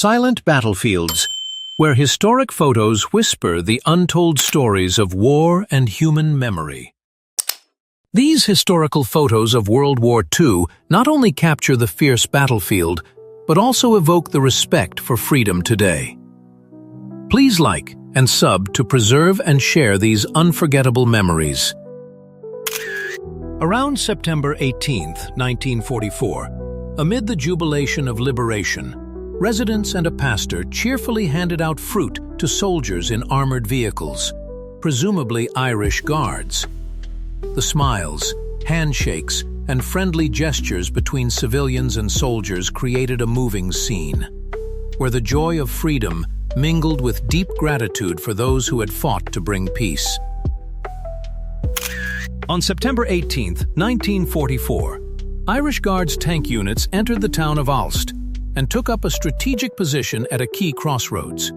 Silent battlefields, where historic photos whisper the untold stories of war and human memory. These historical photos of World War II not only capture the fierce battlefield, but also evoke the respect for freedom today. Please like and sub to preserve and share these unforgettable memories. Around September 18, 1944, amid the jubilation of liberation, residents and a pastor cheerfully handed out fruit to soldiers in armored vehicles, presumably Irish Guards. The smiles, handshakes, and friendly gestures between civilians and soldiers created a moving scene, where the joy of freedom mingled with deep gratitude for those who had fought to bring peace. On September 18, 1944, Irish Guards tank units entered the town of Ulster and took up a strategic position at a key crossroads.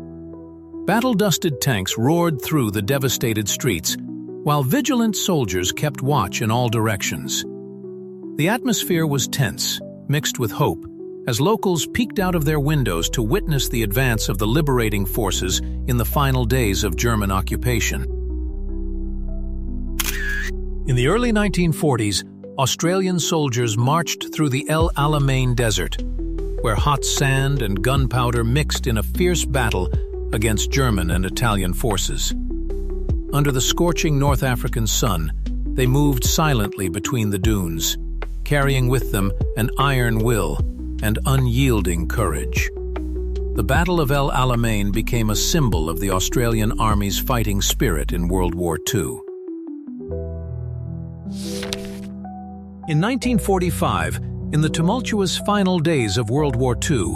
Battle-dusted tanks roared through the devastated streets, while vigilant soldiers kept watch in all directions. The atmosphere was tense, mixed with hope, as locals peeked out of their windows to witness the advance of the liberating forces in the final days of German occupation. In the early 1940s, Australian soldiers marched through the El Alamein Desert, where hot sand and gunpowder mixed in a fierce battle against German and Italian forces. Under the scorching North African sun, they moved silently between the dunes, carrying with them an iron will and unyielding courage. The Battle of El Alamein became a symbol of the Australian Army's fighting spirit in World War II. In 1945, in the tumultuous final days of World War II,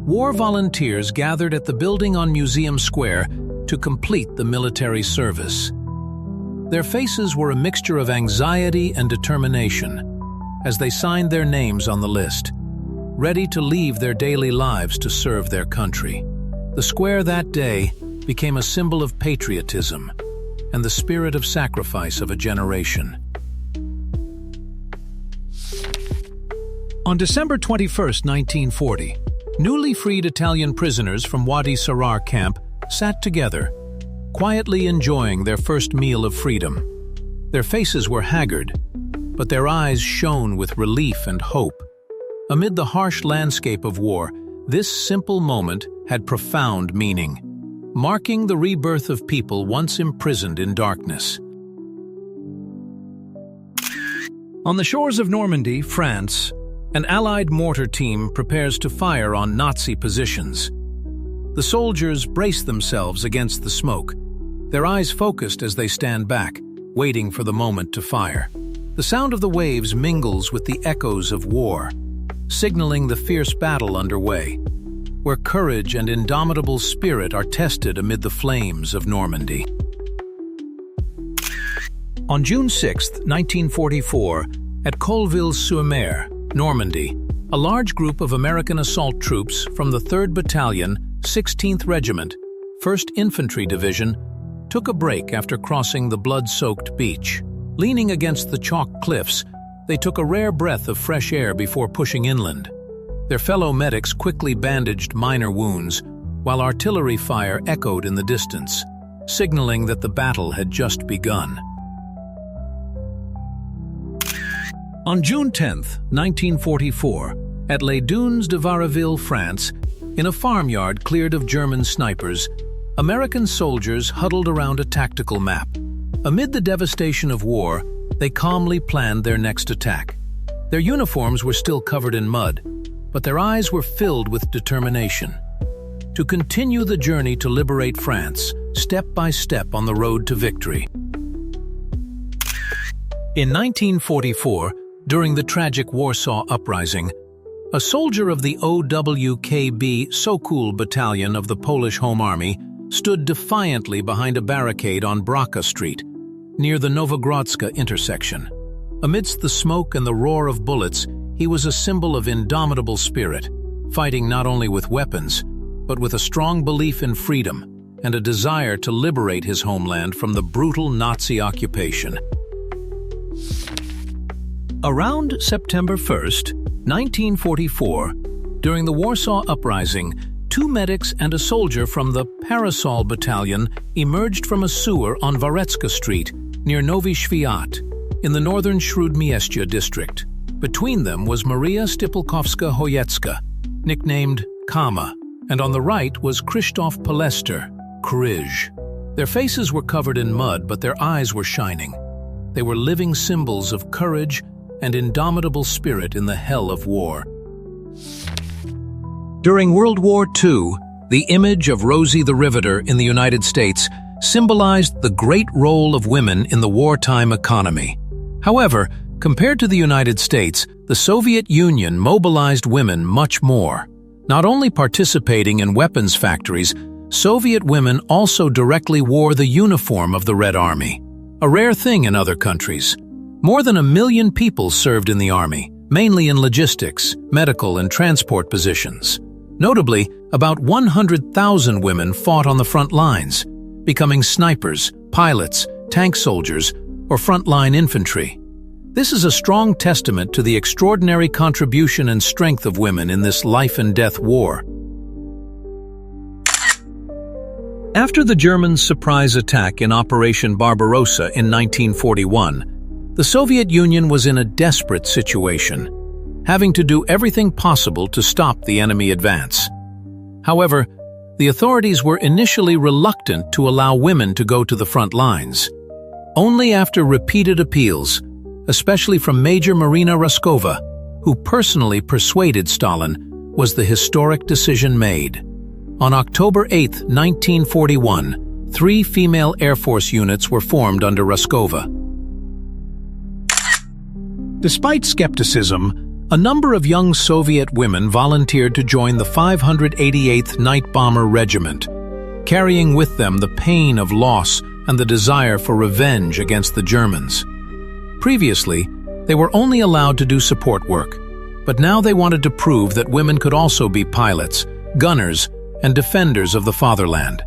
war volunteers gathered at the building on Museum Square to complete the military service. Their faces were a mixture of anxiety and determination as they signed their names on the list, ready to leave their daily lives to serve their country. The square that day became a symbol of patriotism and the spirit of sacrifice of a generation. On December 21, 1940, newly freed Italian prisoners from Wadi Sarar camp sat together, quietly enjoying their first meal of freedom. Their faces were haggard, but their eyes shone with relief and hope. Amid the harsh landscape of war, this simple moment had profound meaning, marking the rebirth of people once imprisoned in darkness. On the shores of Normandy, France, an Allied mortar team prepares to fire on Nazi positions. The soldiers brace themselves against the smoke, their eyes focused as they stand back, waiting for the moment to fire. The sound of the waves mingles with the echoes of war, signaling the fierce battle underway, where courage and indomitable spirit are tested amid the flames of Normandy. On June 6, 1944, at Colleville-sur-Mer, Normandy, a large group of American assault troops from the 3rd Battalion, 16th Regiment, 1st Infantry Division, took a break after crossing the blood-soaked beach. Leaning against the chalk cliffs, they took a rare breath of fresh air before pushing inland. Their fellow medics quickly bandaged minor wounds, while artillery fire echoed in the distance, signaling that the battle had just begun. On June 10, 1944, at Les Dunes de Varaville, France, in a farmyard cleared of German snipers, American soldiers huddled around a tactical map. Amid the devastation of war, they calmly planned their next attack. Their uniforms were still covered in mud, but their eyes were filled with determination to continue the journey to liberate France, step by step on the road to victory. In 1944, during the tragic Warsaw Uprising, a soldier of the WWII Sokół Battalion of the Polish Home Army stood defiantly behind a barricade on Bracka Street, near the Nowogrodzka intersection. Amidst the smoke and the roar of bullets, he was a symbol of indomitable spirit, fighting not only with weapons, but with a strong belief in freedom and a desire to liberate his homeland from the brutal Nazi occupation. Around September 1, 1944, during the Warsaw Uprising, 2 medics and a soldier from the Parasol Battalion emerged from a sewer on Varetska Street, near Novi Sviat, in the northern Shrudmiestia district. Between them was Maria Stipulkovska-Hoyetska, nicknamed Kama, and on the right was Krzysztof Palester, Kryj. Their faces were covered in mud, but their eyes were shining. They were living symbols of courage and indomitable spirit in the hell of war. During World War II, the image of Rosie the Riveter in the United States symbolized the great role of women in the wartime economy. However, compared to the United States, the Soviet Union mobilized women much more. Not only participating in weapons factories, Soviet women also directly wore the uniform of the Red Army, a rare thing in other countries. More than 1 million people served in the army, mainly in logistics, medical, and transport positions. Notably, about 100,000 women fought on the front lines, becoming snipers, pilots, tank soldiers, or frontline infantry. This is a strong testament to the extraordinary contribution and strength of women in this life-and-death war. After the Germans' surprise attack in Operation Barbarossa in 1941, the Soviet Union was in a desperate situation, having to do everything possible to stop the enemy advance. However, the authorities were initially reluctant to allow women to go to the front lines. Only after repeated appeals, especially from Major Marina Raskova, who personally persuaded Stalin, was the historic decision made. On October 8, 1941, 3 female Air Force units were formed under Raskova. Despite skepticism, a number of young Soviet women volunteered to join the 588th Night Bomber Regiment, carrying with them the pain of loss and the desire for revenge against the Germans. Previously, they were only allowed to do support work, but now they wanted to prove that women could also be pilots, gunners, and defenders of the fatherland.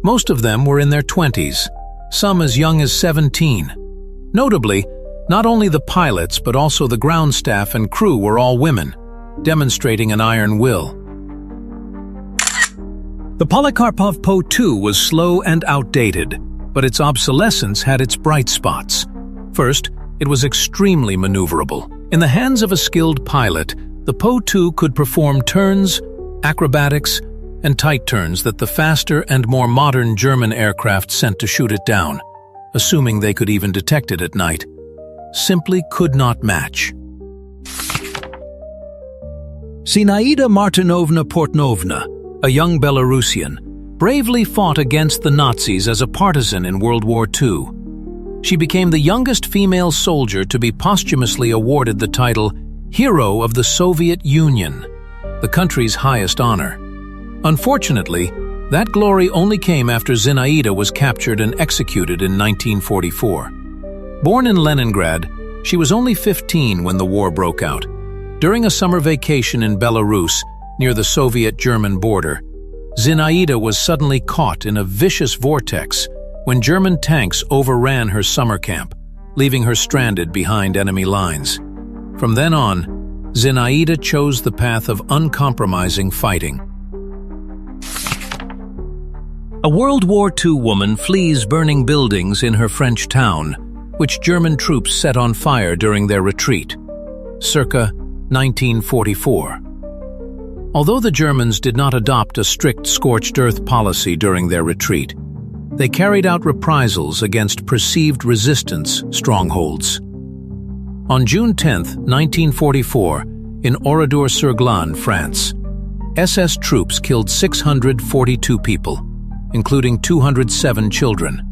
Most of them were in their 20s, some as young as 17. Notably, not only the pilots but also the ground staff and crew were all women, demonstrating an iron will. The Polikarpov Po-2 was slow and outdated, but its obsolescence had its bright spots. First, it was extremely maneuverable. In the hands of a skilled pilot, the Po-2 could perform turns, acrobatics, and tight turns that the faster and more modern German aircraft sent to shoot it down, assuming they could even detect it at night, simply could not match. Zinaida Martinovna Portnovna, a young Belarusian, bravely fought against the Nazis as a partisan in World War II. She became the youngest female soldier to be posthumously awarded the title Hero of the Soviet Union, the country's highest honor. Unfortunately, that glory only came after Zinaida was captured and executed in 1944. Born in Leningrad, she was only 15 when the war broke out. During a summer vacation in Belarus, near the Soviet-German border, Zinaida was suddenly caught in a vicious vortex when German tanks overran her summer camp, leaving her stranded behind enemy lines. From then on, Zinaida chose the path of uncompromising fighting. A World War II woman flees burning buildings in her French town, which German troops set on fire during their retreat, circa 1944. Although the Germans did not adopt a strict scorched earth policy during their retreat, they carried out reprisals against perceived resistance strongholds. On June 10, 1944, in Oradour-sur-Glane, France, SS troops killed 642 people, including 207 children,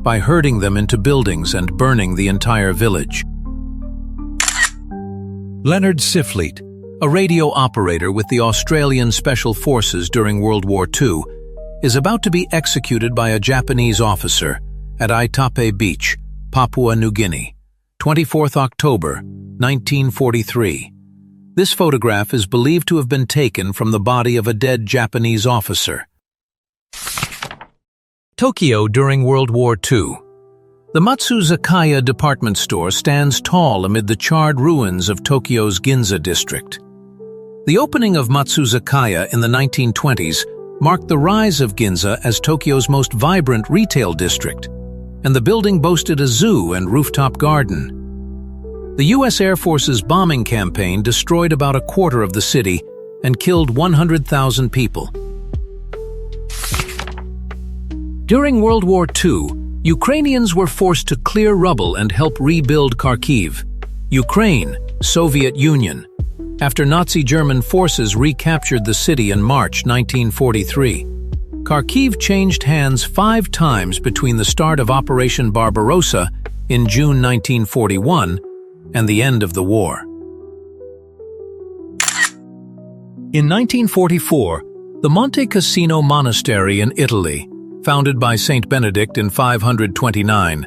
by herding them into buildings and burning the entire village. Leonard Sifleit, a radio operator with the Australian Special Forces during World War II, is about to be executed by a Japanese officer at Aitape Beach, Papua New Guinea, 24th October, 1943. This photograph is believed to have been taken from the body of a dead Japanese officer. Tokyo during World War II. The Matsuzakaya department store stands tall amid the charred ruins of Tokyo's Ginza district. The opening of Matsuzakaya in the 1920s marked the rise of Ginza as Tokyo's most vibrant retail district, and the building boasted a zoo and rooftop garden. The U.S. Air Force's bombing campaign destroyed about a quarter of the city and killed 100,000 people. During World War II, Ukrainians were forced to clear rubble and help rebuild Kharkiv, Ukraine, Soviet Union, after Nazi German forces recaptured the city in March 1943. Kharkiv changed hands 5 times between the start of Operation Barbarossa in June 1941 and the end of the war. In 1944, the Monte Cassino Monastery in Italy, founded by Saint Benedict in 529,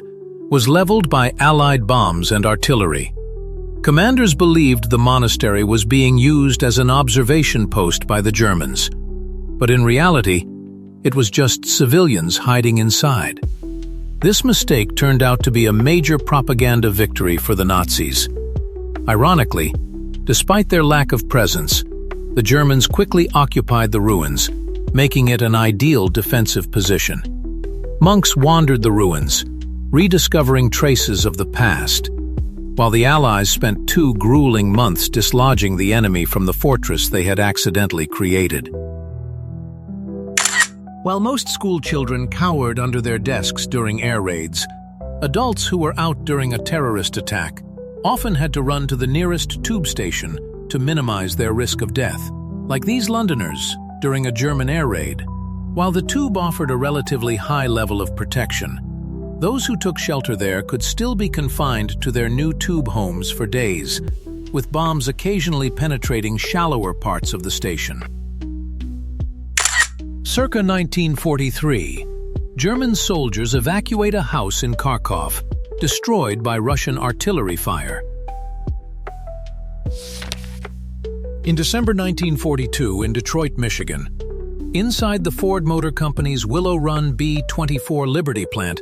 was leveled by Allied bombs and artillery. Commanders believed the monastery was being used as an observation post by the Germans, but in reality, it was just civilians hiding inside. This mistake turned out to be a major propaganda victory for the Nazis. Ironically, despite their lack of presence, the Germans quickly occupied the ruins, making it an ideal defensive position. Monks wandered the ruins, rediscovering traces of the past, while the Allies spent 2 grueling months dislodging the enemy from the fortress they had accidentally created. While most school children cowered under their desks during air raids, adults who were out during a terrorist attack often had to run to the nearest tube station to minimize their risk of death, like these Londoners during a German air raid. While the tube offered a relatively high level of protection, those who took shelter there could still be confined to their new tube homes for days, with bombs occasionally penetrating shallower parts of the station. Circa 1943, German soldiers evacuate a house in Kharkov, destroyed by Russian artillery fire. In December 1942, in Detroit, Michigan, inside the Ford Motor Company's Willow Run B-24 Liberty plant,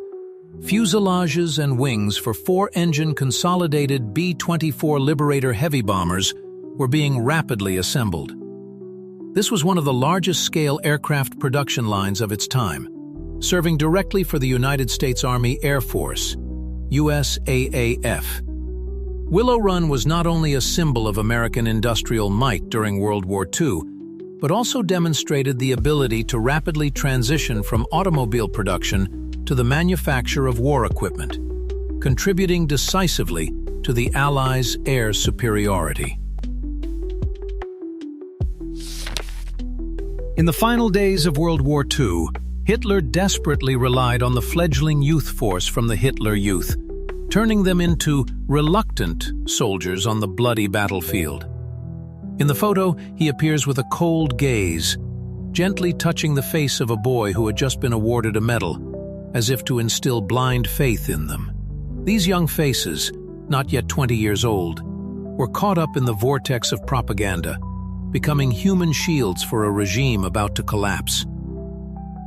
fuselages and wings for 4-engine consolidated B-24 Liberator heavy bombers were being rapidly assembled. This was one of the largest-scale aircraft production lines of its time, serving directly for the United States Army Air Force, USAAF. Willow Run was not only a symbol of American industrial might during World War II, but also demonstrated the ability to rapidly transition from automobile production to the manufacture of war equipment, contributing decisively to the Allies' air superiority. In the final days of World War II, Hitler desperately relied on the fledgling youth force from the Hitler Youth, turning them into reluctant soldiers on the bloody battlefield. In the photo, he appears with a cold gaze, gently touching the face of a boy who had just been awarded a medal, as if to instill blind faith in them. These young faces, not yet 20 years old, were caught up in the vortex of propaganda, becoming human shields for a regime about to collapse.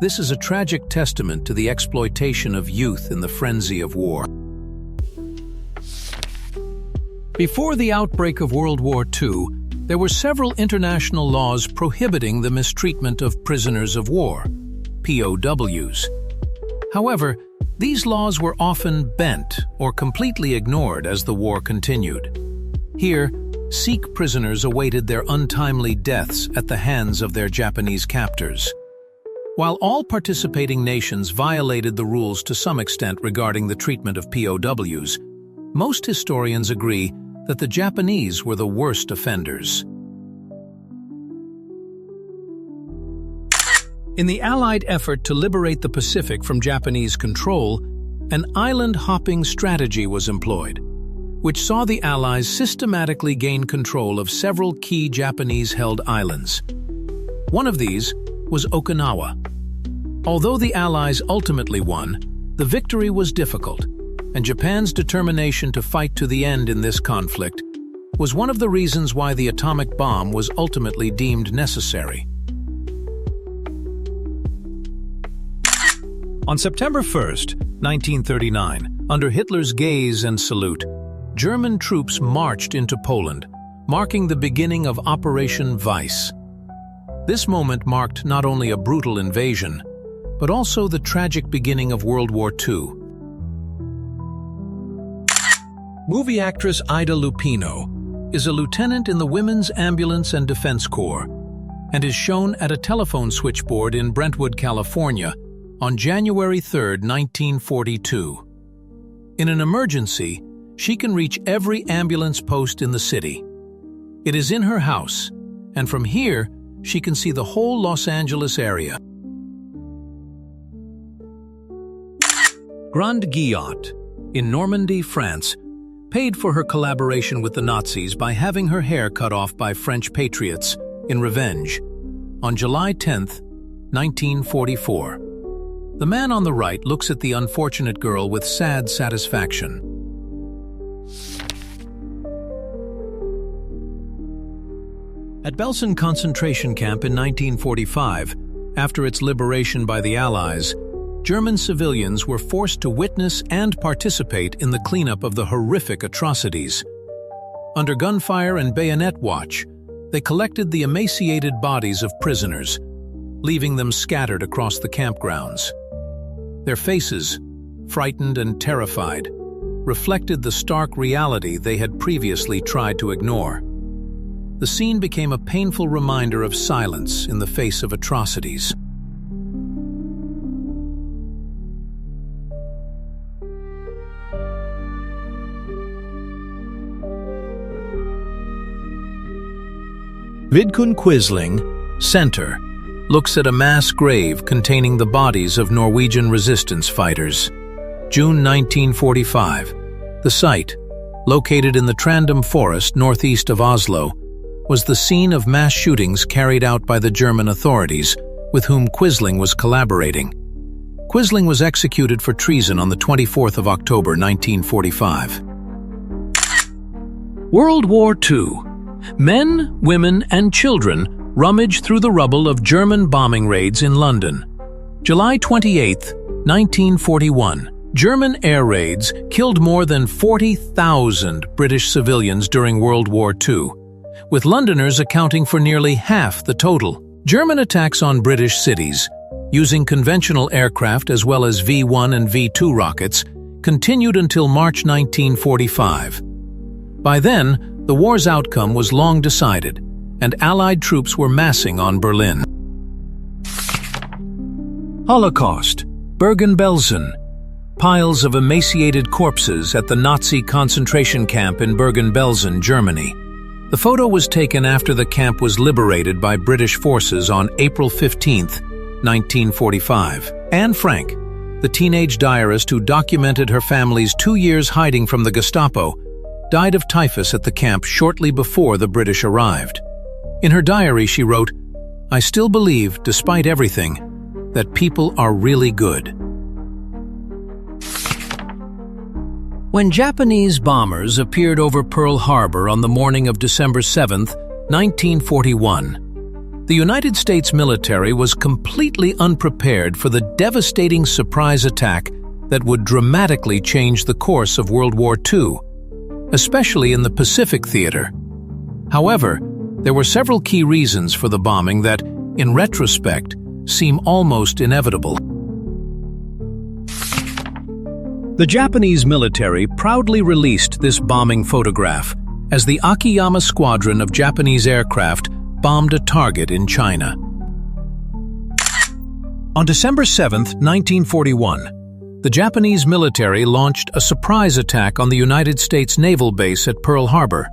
This is a tragic testament to the exploitation of youth in the frenzy of war. Before the outbreak of World War II, there were several international laws prohibiting the mistreatment of prisoners of war, POWs. However, these laws were often bent or completely ignored as the war continued. Here, Sikh prisoners awaited their untimely deaths at the hands of their Japanese captors. While all participating nations violated the rules to some extent regarding the treatment of POWs, most historians agree that the Japanese were the worst offenders. In the Allied effort to liberate the Pacific from Japanese control, an island-hopping strategy was employed, which saw the Allies systematically gain control of several key Japanese-held islands. One of these was Okinawa. Although the Allies ultimately won, the victory was difficult, and Japan's determination to fight to the end in this conflict was one of the reasons why the atomic bomb was ultimately deemed necessary. On September 1, 1939, under Hitler's gaze and salute, German troops marched into Poland, marking the beginning of Operation Vice. This moment marked not only a brutal invasion, but also the tragic beginning of World War II. Movie actress Ida Lupino is a lieutenant in the Women's Ambulance and Defense Corps and is shown at a telephone switchboard in Brentwood, California on January 3, 1942. In an emergency, she can reach every ambulance post in the city. It is in her house, and from here, she can see the whole Los Angeles area. Grande Guillotte, in Normandy, France, paid for her collaboration with the Nazis by having her hair cut off by French patriots in revenge on July 10, 1944. The man on the right looks at the unfortunate girl with sad satisfaction. At Belsen concentration camp in 1945, after its liberation by the Allies, German civilians were forced to witness and participate in the cleanup of the horrific atrocities. Under gunfire and bayonet watch, they collected the emaciated bodies of prisoners, leaving them scattered across the campgrounds. Their faces, frightened and terrified, reflected the stark reality they had previously tried to ignore. The scene became a painful reminder of silence in the face of atrocities. Vidkun Quisling, Center, looks at a mass grave containing the bodies of Norwegian resistance fighters. June 1945. The site, located in the Trandum Forest northeast of Oslo, was the scene of mass shootings carried out by the German authorities, with whom Quisling was collaborating. Quisling was executed for treason on the 24th of October 1945. World War II. Men, women, and children rummage through the rubble of German bombing raids in London. July 28, 1941. German air raids killed more than 40,000 British civilians during World War II, with Londoners accounting for nearly half the total. German attacks on British cities, using conventional aircraft as well as V-1 and V-2 rockets, continued until March 1945. By then, the war's outcome was long decided, and Allied troops were massing on Berlin. Holocaust, Bergen-Belsen. Piles of emaciated corpses at the Nazi concentration camp in Bergen-Belsen, Germany. The photo was taken after the camp was liberated by British forces on April 15, 1945. Anne Frank, the teenage diarist who documented her family's 2 years hiding from the Gestapo, died of typhus at the camp shortly before the British arrived. In her diary, she wrote, "I still believe, despite everything, that people are really good." When Japanese bombers appeared over Pearl Harbor on the morning of December 7, 1941, the United States military was completely unprepared for the devastating surprise attack that would dramatically change the course of World War II, especially in the Pacific theater. However, there were several key reasons for the bombing that, in retrospect, seem almost inevitable. The Japanese military proudly released this bombing photograph as the Akiyama squadron of Japanese aircraft bombed a target in China. On December 7, 1941, the Japanese military launched a surprise attack on the United States naval base at Pearl Harbor.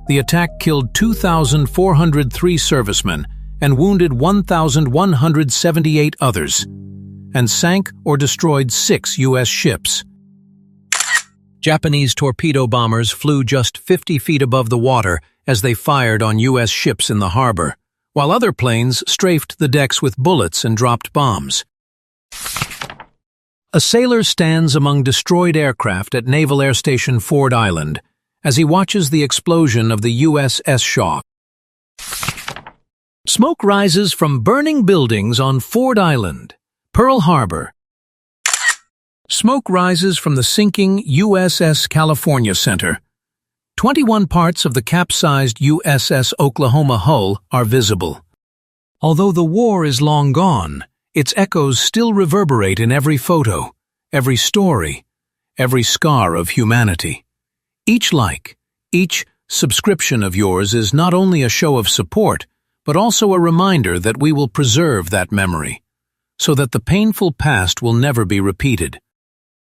The attack killed 2,403 servicemen and wounded 1,178 others, and sank or destroyed 6 U.S. ships. Japanese torpedo bombers flew just 50 feet above the water as they fired on U.S. ships in the harbor, while other planes strafed the decks with bullets and dropped bombs. A sailor stands among destroyed aircraft at Naval Air Station Ford Island as he watches the explosion of the USS Shaw. Smoke rises from burning buildings on Ford Island, Pearl Harbor. Smoke rises from the sinking USS California Center. 21 parts of the capsized USS Oklahoma hull are visible. Although the war is long gone, its echoes still reverberate in every photo, every story, every scar of humanity. Each like, each subscription of yours is not only a show of support, but also a reminder that we will preserve that memory, so that the painful past will never be repeated.